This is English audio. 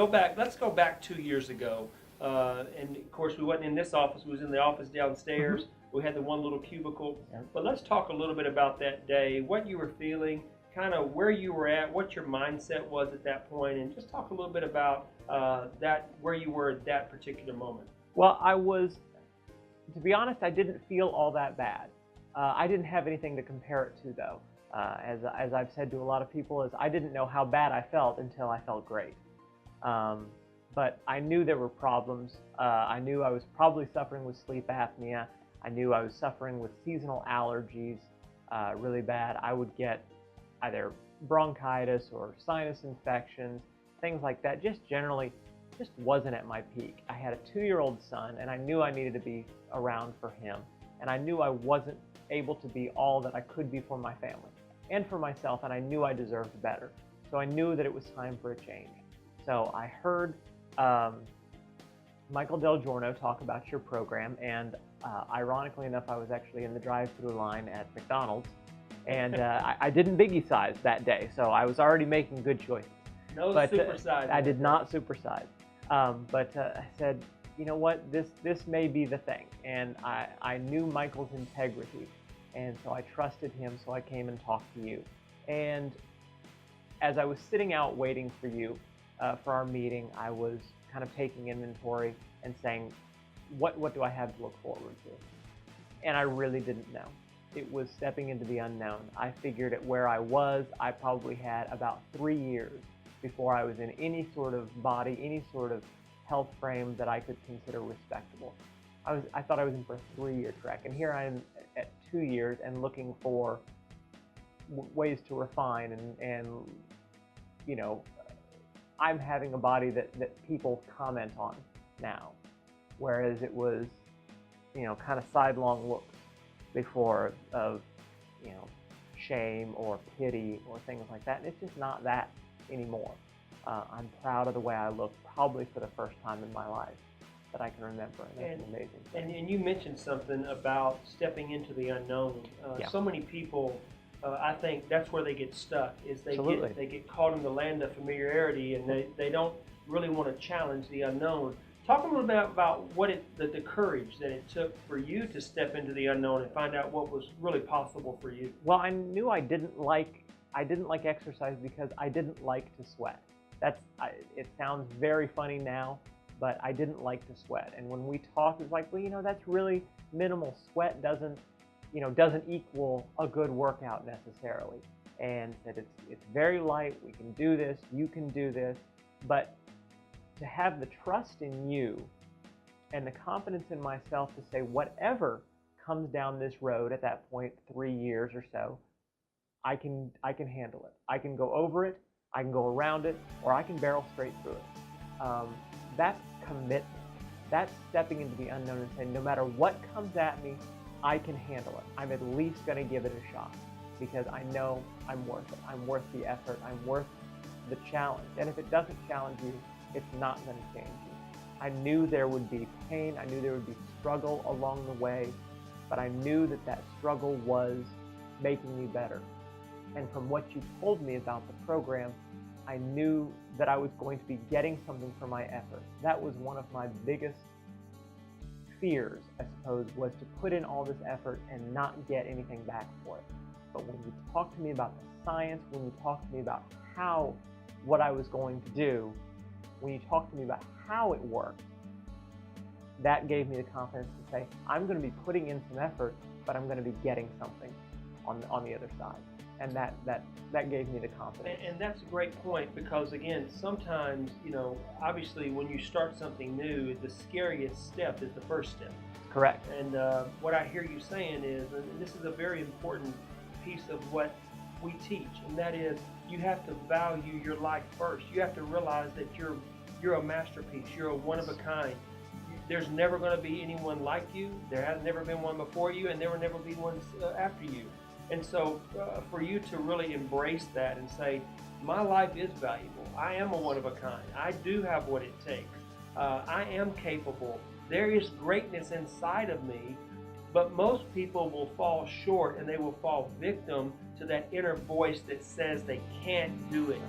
let's go back 2 years ago. And of course, we wasn't in this office. We was in the office downstairs. We had the one little cubicle. But let's talk a little bit about that day, what you were feeling, kind of where you were at, what your mindset was at that point, and just talk a little bit about where you were at that particular moment. Well, to be honest, I didn't feel all that bad. I didn't have anything to compare it to, though. As I've said to a lot of people, is I didn't know how bad I felt until I felt great. But I knew there were problems. I knew I was probably suffering with sleep apnea. I knew I was suffering with seasonal allergies really bad. I would get either bronchitis or sinus infections, things like that. Just generally, just wasn't at my peak. I had a 2-year-old son, and I knew I needed to be around for him. And I knew I wasn't able to be all that I could be for my family and for myself, and I knew I deserved better. So I knew that it was time for a change. So I heard Michael Del Giorno talk about your program, and ironically enough, I was actually in the drive-through line at McDonald's, and I didn't biggie size that day, so I was already making good choices. No supersize. I did not supersize. But I said, you know what, this may be the thing. And I knew Michael's integrity, and so I trusted him, so I came and talked to you. And as I was sitting out waiting for you for our meeting, I was kind of taking inventory and saying, what do I have to look forward to? And I really didn't know. It was stepping into the unknown. I figured at where I was, I probably had about 3 years before I was in any sort of body, any sort of health frame that I could consider respectable. I thought I was in for a 3-year trek, and here I am at 2 years and looking for ways to refine, and you know, I'm having a body that people comment on now, whereas it was, you know, kind of sidelong looks before of, you know, shame or pity or things like that, and it's just not that anymore. I'm proud of the way I look, probably for the first time in my life that I can remember, and that's an amazing thing. And you mentioned something about stepping into the unknown. Yeah. So many people, I think that's where they get stuck, is they get caught in the land of familiarity, and they don't really want to challenge the unknown. Talk a little bit about the courage that it took for you to step into the unknown and find out what was really possible for you. Well, I knew I didn't like exercise because I didn't like to sweat. It sounds very funny now, but I didn't like to sweat. And when we talked, it's like, well, you know, that's really minimal. Sweat doesn't equal a good workout necessarily. And said it's very light. We can do this. You can do this. But to have the trust in you and the confidence in myself to say whatever comes down this road at that point, 3 years or so, I can handle it. I can go over it, I can go around it, or I can barrel straight through it. That's commitment. That's stepping into the unknown and saying, no matter what comes at me, I can handle it. I'm at least going to give it a shot because I know I'm worth it. I'm worth the effort. I'm worth the challenge. And if it doesn't challenge you, it's not going to change you. I knew there would be pain. I knew there would be struggle along the way, but I knew that struggle was making me better. And from what you told me about the program, I knew that I was going to be getting something for my effort. That was one of my biggest fears, I suppose, was to put in all this effort and not get anything back for it. But when you talked to me about the science, when you talked to me about what I was going to do, when you talked to me about how it worked, that gave me the confidence to say, I'm going to be putting in some effort, but I'm going to be getting something on the other side. And that gave me the confidence. And that's a great point, because again, sometimes, you know, obviously when you start something new, the scariest step is the first step. Correct. And what I hear you saying is, and this is a very important piece of what we teach, and that is you have to value your life first. You have to realize that you're a masterpiece. You're a one of a kind. There's never going to be anyone like you. There has never been one before you, and there will never be one after you. And so for you to really embrace that and say, my life is valuable. I am a one of a kind. I do have what it takes. I am capable. There is greatness inside of me, but most people will fall short, and they will fall victim to that inner voice that says they can't do it.